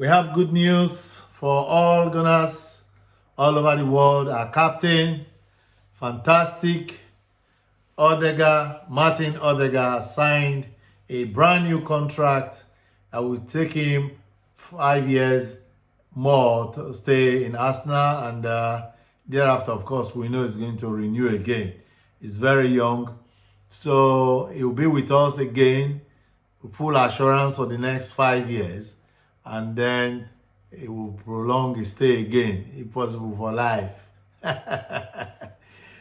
We have good news for all Gunners all over the world. Our captain, fantastic, Martin Odegaard, signed a brand new contract that will take him 5 years more to stay in Arsenal, and thereafter, of course, we know he's going to renew again. He's very young, so he'll be with us again, full assurance for the next 5 years, and then it will prolong his stay again, if possible, for life.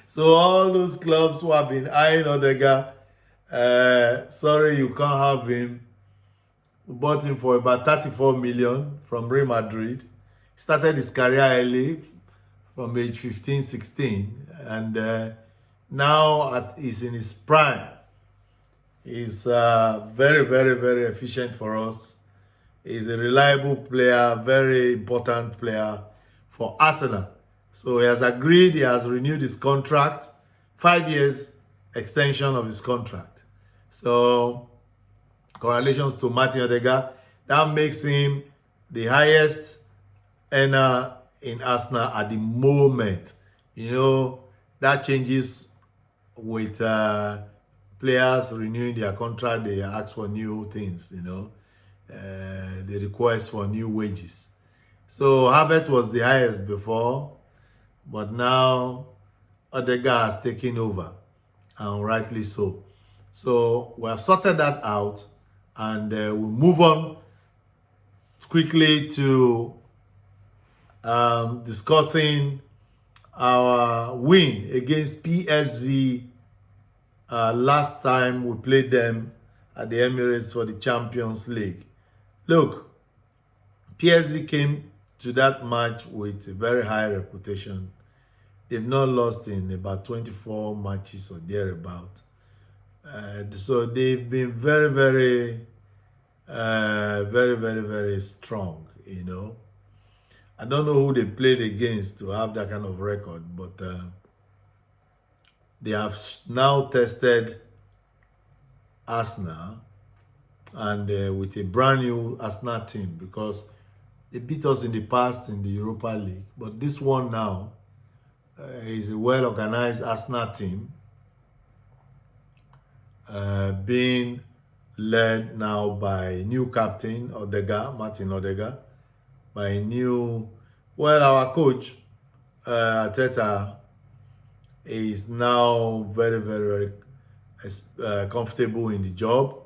So all those clubs who have been eyeing Odegaard, sorry, you can't have him. We bought him for about 34 million from Real Madrid. He started his career early from age 15, 16, and now he's in his prime. He's very, very, very efficient for us. He's a reliable player, very important player for Arsenal. So he has agreed, he has renewed his contract, 5 years extension of his contract. So congratulations to Martin Odegaard. That makes him the highest earner in Arsenal at the moment. You know, that changes with players renewing their contract. They ask for new things, you know. They request for new wages. So Havertz was the highest before, but now Odegaard has taken over, and rightly so. So we have sorted that out, and we'll move on quickly to discussing our win against PSV last time we played them at the Emirates for the Champions League. Look, PSV came to that match with a very high reputation. They've not lost in about 24 matches or thereabout. So they've been very, very strong, you know. I don't know who they played against to have that kind of record, but they have now tested Arsenal, and with a brand new Arsenal team, because they beat us in the past in the Europa League. But this one now is a well-organized Arsenal team, being led now by new captain Odegaard, Martin Odegaard, by our coach Arteta is now very comfortable in the job.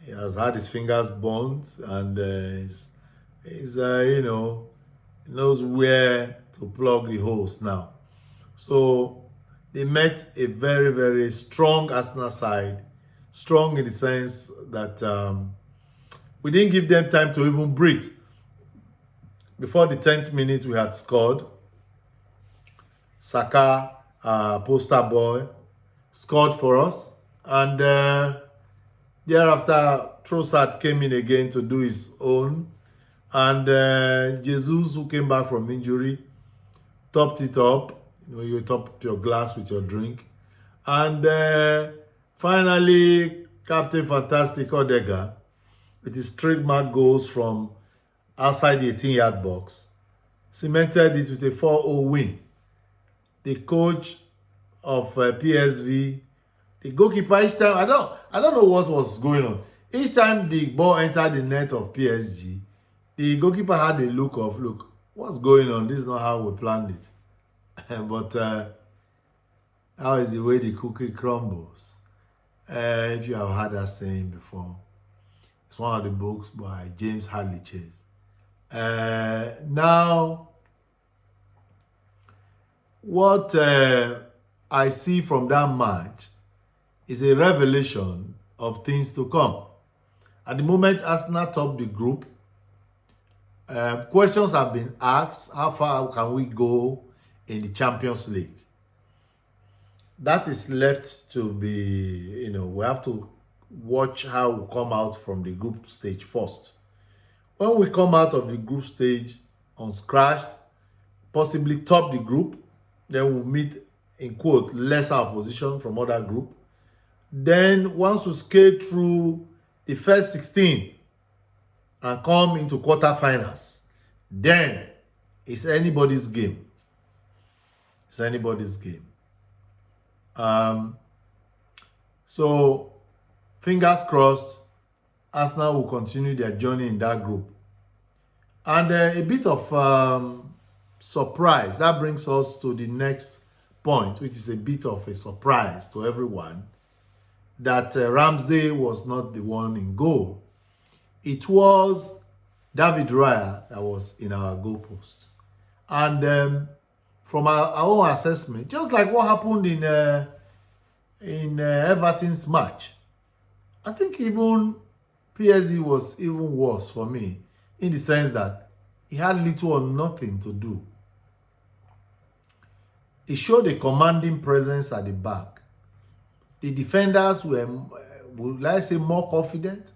He has had his fingers burnt, and he's you know, knows where to plug the holes now. So they met a very strong Arsenal side, strong in the sense that we didn't give them time to even breathe. Before the 10th minute, we had scored. Saka, poster boy, scored for us, and thereafter Trossard came in again to do his own, and Jesus, who came back from injury, topped it up. You know, you top up your glass with your drink, and finally, Captain Fantastic Odegaard, with his trademark goals from outside the 18-yard box, cemented it with a 4-0 win. The coach of PSV, the goalkeeper, each time, I don't know what was going on. Each time the ball entered the net of PSG, the goalkeeper had a look of, look, what's going on? This is not how we planned it. But how is the way the cookie crumbles? If you have heard that saying before, it's one of the books by James Hadley Chase. Now, what I see from that match is a revelation of things to come. At the moment, Arsenal top the group. Questions have been asked: how far can we go in the Champions League? That is left to be, you know, we have to watch how we come out from the group stage first. When we come out of the group stage unscratched, possibly top the group, then we'll meet, in quote, lesser opposition from other group. Then once we skate through the first 16 and come into quarterfinals, then it's anybody's game. It's anybody's game. So fingers crossed, Arsenal will continue their journey in that group. And a bit of surprise. That brings us to the next point, which is a bit of a surprise to everyone, that Ramsdale was not the one in goal. It was David Raya that was in our goalpost. And from our own assessment, just like what happened in Everton's match, I think even PSV was even worse for me, in the sense that he had little or nothing to do. He showed a commanding presence at the back. The defenders were, would I say, more confident.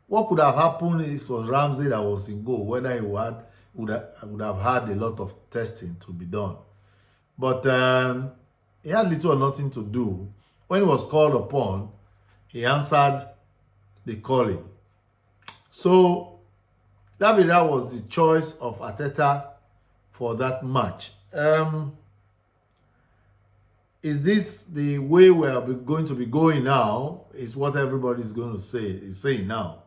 What could have happened if it was Ramsey that was in goal, whether he would have had a lot of testing to be done. But he had little or nothing to do. When he was called upon, he answered the calling. So David Raya was the choice of Arteta for that match. Is this the way we are going to be going now? Is what everybody is going to say, is saying now.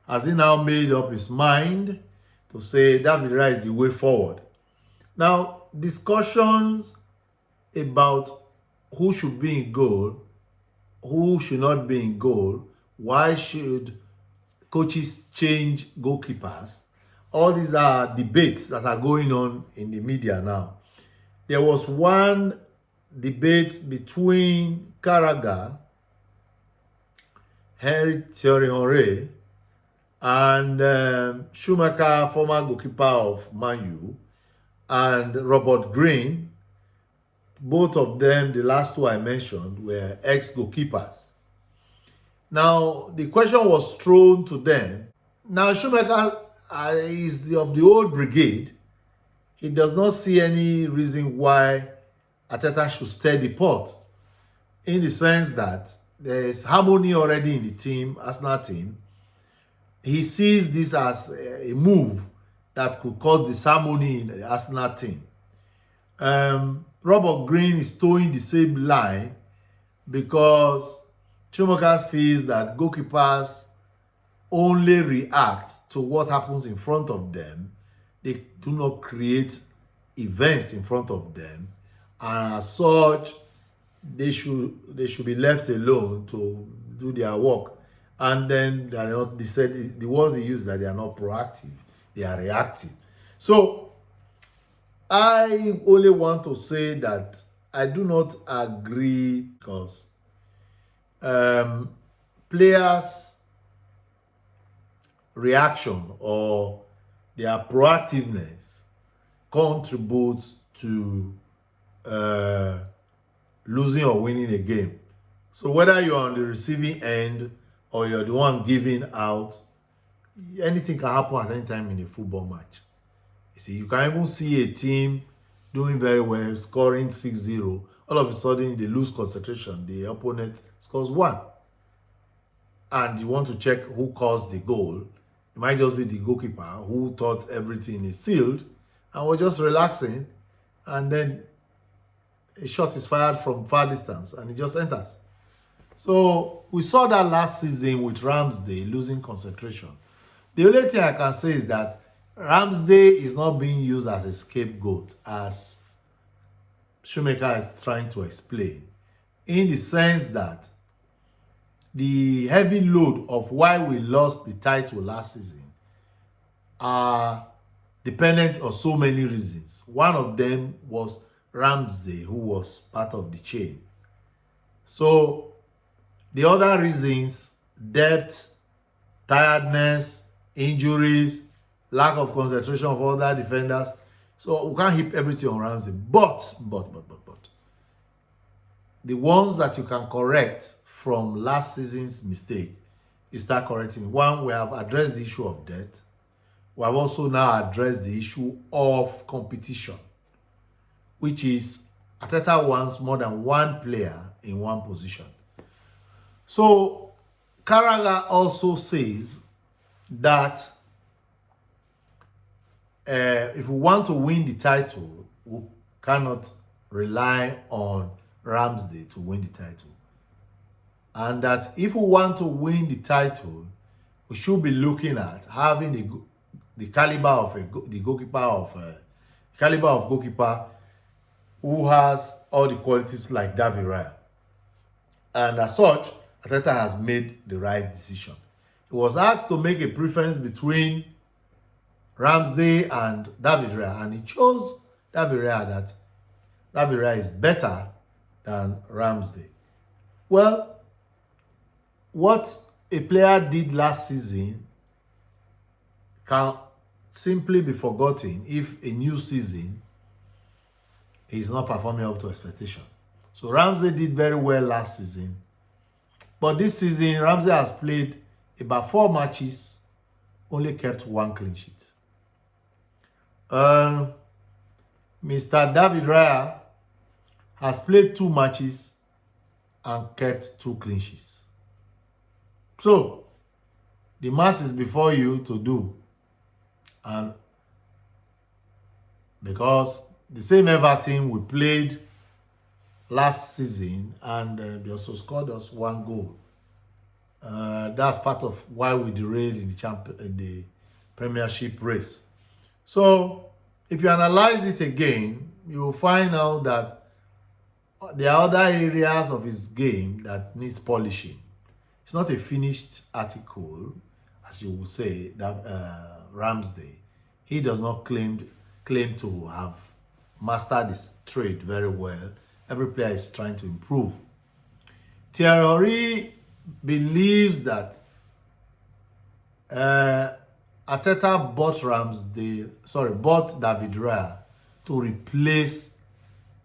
Has he now made up his mind to say David Raya is the way forward? Now, discussions about who should be in goal, who should not be in goal, why should coaches change goalkeepers, all these are debates that are going on in the media now. There was one debate between Carragher, Thierry Henry, and Schumacher, former goalkeeper of Man U, and Robert Green. Both of them, the last two I mentioned, were ex-goalkeepers. Now, the question was thrown to them. Now, Schumacher is of the old brigade. He does not see any reason why Arteta should stir the pot, in the sense that there is harmony already in the team, Arsenal team. He sees this as a move that could cause disharmony in the Arsenal team. Robert Green is towing the same line because Schumacher feels that goalkeepers only react to what happens in front of them. They do not create events in front of them, and as such, they should be left alone to do their work. And then they are not, they said the words they use, that they are not proactive, they are reactive. So I only want to say that I do not agree, because players' reaction or their proactiveness contributes to losing or winning a game. So whether you're on the receiving end or you're the one giving out, anything can happen at any time in a football match. You see, you can even see a team doing very well, scoring 6-0. All of a sudden, they lose concentration. The opponent scores 1. And you want to check who caused the goal. It might just be the goalkeeper who thought everything is sealed and was just relaxing. And then a shot is fired from far distance and it just enters. So we saw that last season with Ramsdale losing concentration. The only thing I can say is that Ramsdale is not being used as a scapegoat, as Schumacher is trying to explain, in the sense that the heavy load of why we lost the title last season are dependent on so many reasons. One of them was Ramsdale, who was part of the chain. So the other reasons, depth, tiredness, injuries, lack of concentration of other defenders. So we can't heap everything on Ramsdale. But the ones that you can correct from last season's mistake, you start correcting. One, we have addressed the issue of debt. We have also now addressed the issue of competition, which is Arteta wants more than one player in one position. So Carragher also says that if we want to win the title, we cannot rely on Ramsdale to win the title. And that if we want to win the title, we should be looking at having the caliber of the caliber of goalkeeper who has all the qualities like David Raya. And as such, Arteta has made the right decision. He was asked to make a preference between Ramsdale and David Raya, and he chose David Raya, that David Raya is better than Ramsdale. Well, what a player did last season can simply be forgotten if a new season is not performing up to expectation. So Ramsdale did very well last season. But this season, Ramsdale has played about 4 matches, only kept 1 clean sheet. Mr. David Raya has played 2 matches and kept 2 clean sheets. So, the mass is before you to do. And because the same Everton we played last season, and they also scored us 1 goal. That's part of why we derailed in the Premiership race. So, if you analyze it again, you will find out that there are other areas of his game that needs polishing. It's not a finished article, as you would say, that Ramsdale. He does not claim to have mastered this trade very well. Every player is trying to improve. Thierry believes that Arteta bought David Raya to replace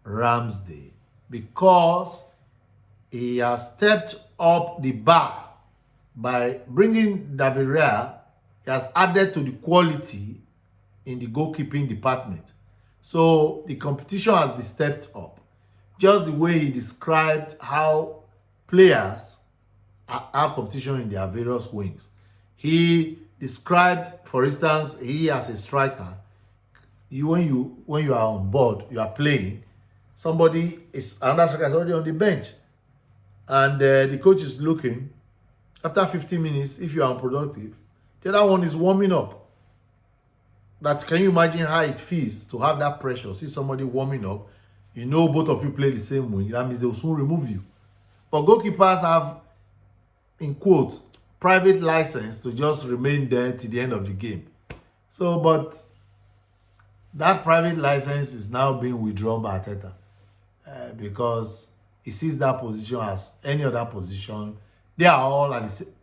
Ramsdale because he has stepped up the bar by bringing David Raya. He has added to the quality in the goalkeeping department. So the competition has been stepped up. Just the way he described how players have competition in their various wings. He described, for instance, he as a striker, when you are on board, you are playing, another striker is already on the bench. And the coach is looking. After 15 minutes, if you are unproductive, the other one is warming up. Can you imagine how it feels to have that pressure? See somebody warming up. You know both of you play the same way. That means they will soon remove you. But goalkeepers have, in quotes, private license to just remain there to the end of the game. So, but that private license is now being withdrawn by Arteta because he sees that position as any other position. They are all at the same.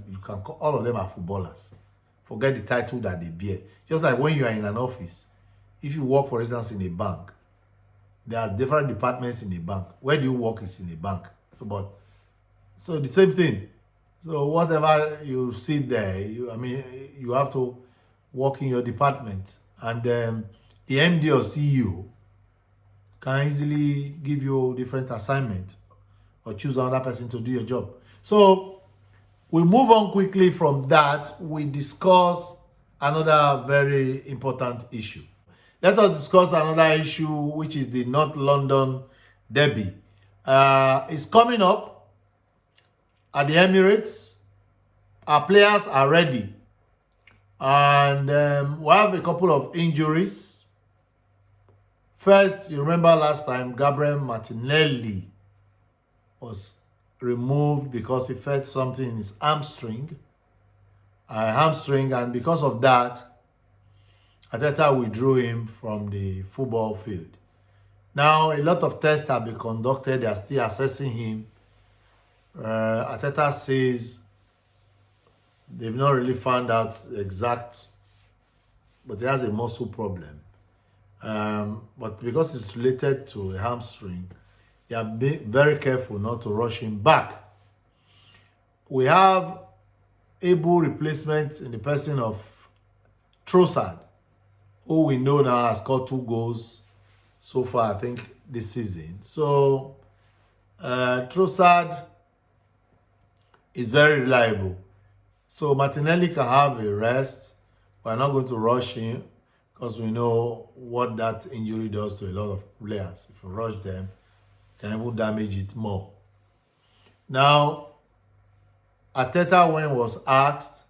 You can call all of them are footballers. Forget the title that they bear. Just like when you are in an office, if you work, for instance, in a bank, there are different departments in a bank. Where do you work is in a bank. So the same thing. So whatever you see there, you have to work in your department, and the MD or CEO can easily give you different assignments or choose another person to do your job. So we move on quickly from that. We discuss another very important issue. Let us discuss another issue, which is the North London Derby. It's coming up at the Emirates. Our players are ready. And we have a couple of injuries. First, you remember last time, Gabriel Martinelli was removed because he felt something in his hamstring, and because of that, Arteta withdrew him from the football field. Now, a lot of tests have been conducted. They are still assessing him. Arteta says they've not really found out exact, but he has a muscle problem. But because it's related to a hamstring, they are very careful not to rush him back. We have able replacements in the person of Trossard, who we know now has scored 2 goals so far, I think, this season. So Trossard is very reliable. So Martinelli can have a rest. We're not going to rush him because we know what that injury does to a lot of players. If you rush them, it can even damage it more. Now, Arteta, when was asked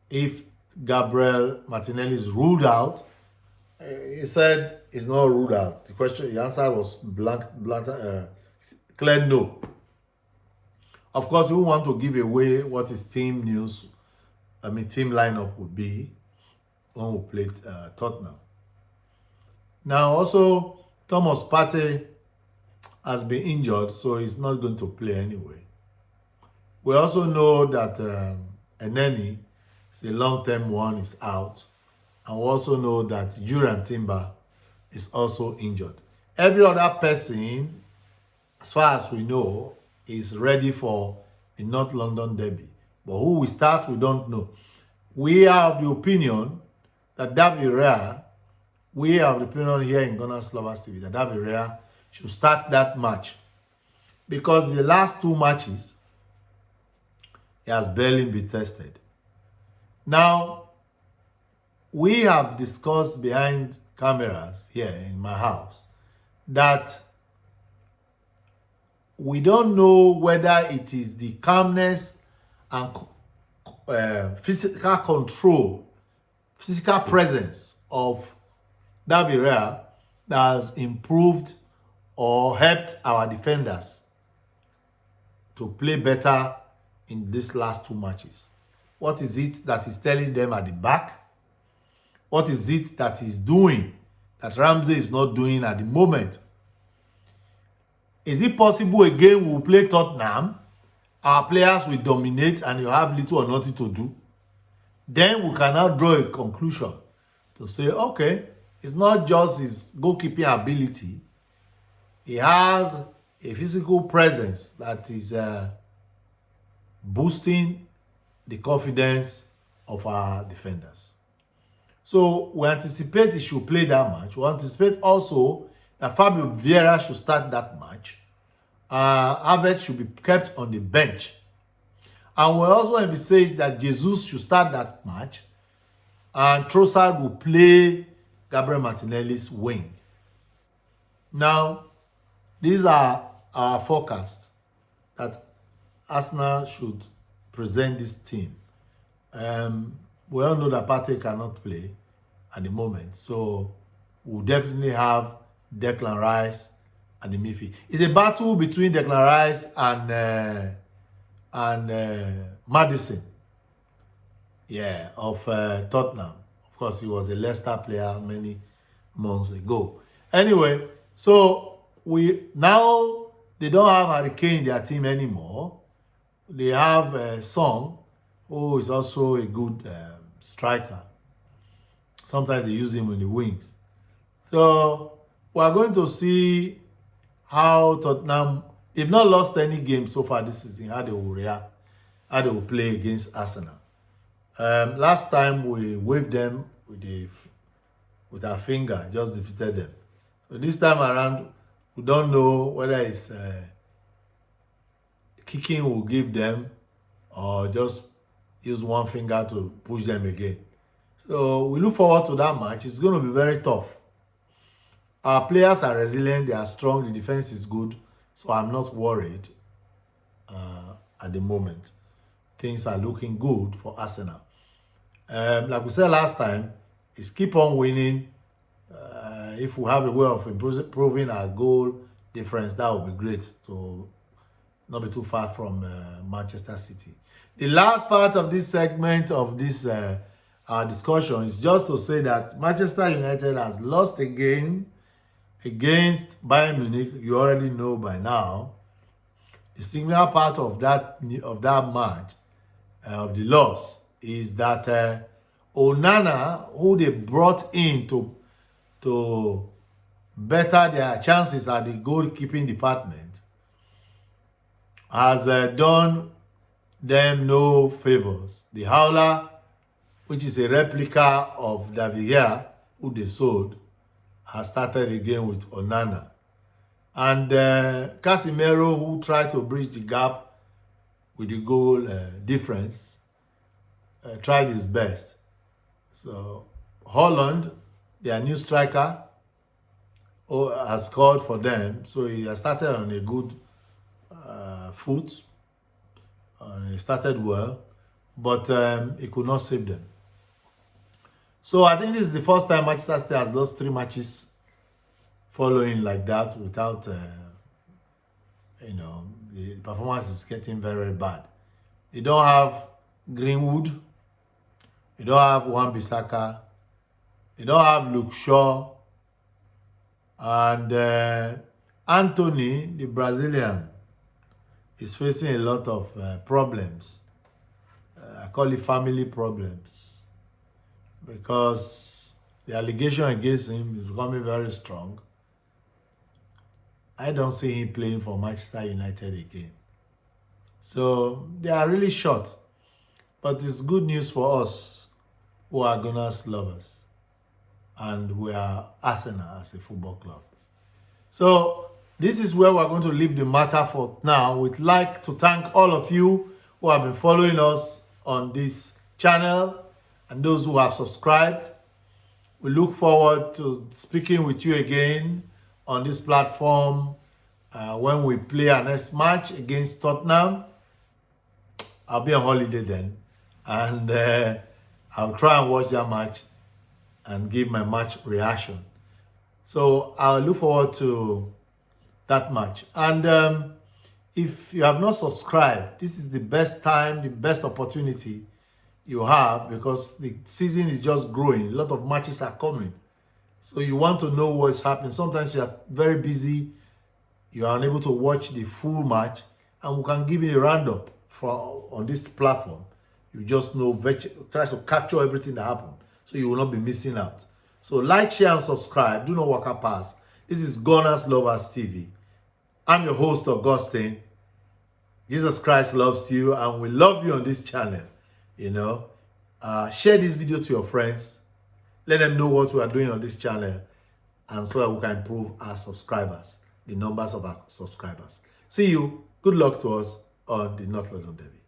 if Gabriel Martinelli is ruled out, he said it's not ruled out. The answer was clear no. Of course, we want to give away what his team team lineup would be when we played Tottenham. Now, also, Thomas Partey has been injured, so he's not going to play anyway. We also know that Eneni, the long-term one, is out. And we also know that Julian Timber is also injured. Every other person, as far as we know, is ready for the North London derby. But who will start, we don't know. We have the opinion that David Raya, we have the opinion here in GunnersLoversTV that David Raya should start that match. Because the last two matches, he has barely been tested. Now, we have discussed behind cameras here in my house that we don't know whether it is the calmness and physical control, physical presence of David Raya that has improved or helped our defenders to play better in these last two matches. What is it that is telling them at the back? What is it that he's doing that Ramsey is not doing at the moment? Is it possible again we'll play Tottenham, our players will dominate and you have little or nothing to do? Then we can now draw a conclusion to say, okay, it's not just his goalkeeping ability. He has a physical presence that is boosting the confidence of our defenders. So we anticipate he should play that match. We anticipate also that Fabio Vieira should start that match. Havertz should be kept on the bench. And we also envisage that Jesus should start that match. And Trossard will play Gabriel Martinelli's wing. Now, these are our forecasts that Arsenal should present this team. We all know that Partey cannot play at the moment, so we'll definitely have Declan Rice and the midfield. It's a battle between Declan Rice and Maddison, of Tottenham. Of course, he was a Leicester player many months ago. Anyway, so they don't have Harry Kane in their team anymore. They have Son, who is also a good striker. Sometimes they use him in the wings. So we are going to see how Tottenham, they've not lost any game so far this season, how they will react, how they will play against Arsenal. Last time we waved them with our finger, just defeated them. So this time around, we don't know whether it's kicking will give them or just use one finger to push them again. So we look forward to that match. It's going to be very tough. Our players are resilient, they are strong, the defense is good, so I'm not worried at the moment. Things are looking good for Arsenal. Like we said last time, is keep on winning. If we have a way of improving our goal difference, that would be great to not be too far from Manchester City. The last part of this segment of this discussion is just to say that Manchester United has lost a game against Bayern Munich. You already know by now. The singular part of that match, of the loss, is that Onana, who they brought in to better their chances at the goalkeeping department, has done them no favors. The Howler, which is a replica of David Gea, who they sold, has started again with Onana. And Casemiro, who tried to bridge the gap with the goal difference, tried his best. So Holland, their new striker, has scored for them. So he has started on a good foot. He started well, but he could not save them. So I think this is the first time Manchester City has lost 3 matches following like that without, the performance is getting very, very bad. They don't have Greenwood. They don't have Wan-Bissaka. They don't have Luke Shaw. And Anthony, the Brazilian, is facing a lot of problems. I call it family problems, because the allegation against him is becoming very strong. I don't see him playing for Manchester United again. So they are really short. But it's good news for us who are Gunners lovers. And we are Arsenal as a football club. So this is where we're going to leave the matter for now. We'd like to thank all of you who have been following us on this channel and those who have subscribed. We look forward to speaking with you again on this platform when we play our next match against Tottenham. I'll be on holiday then, and I'll try and watch that match and give my match reaction. So I'll look forward to that match. And if you have not subscribed, this is the best time, the best opportunity you have, because the season is just growing. A lot of matches are coming. So you want to know what's happening. Sometimes you are very busy. You are unable to watch the full match, and we can give you a roundup on this platform. You just know, try to capture everything that happened, so you will not be missing out. So like, share, and subscribe. Do not walk past. This is GunnersLoversTV. I'm your host, Augustine. Jesus Christ loves you, and we love you on this channel. Share this video to your friends. Let them know what we are doing on this channel, and so that we can improve our subscribers, the numbers of our subscribers. See you. Good luck to us on the Not London Derby.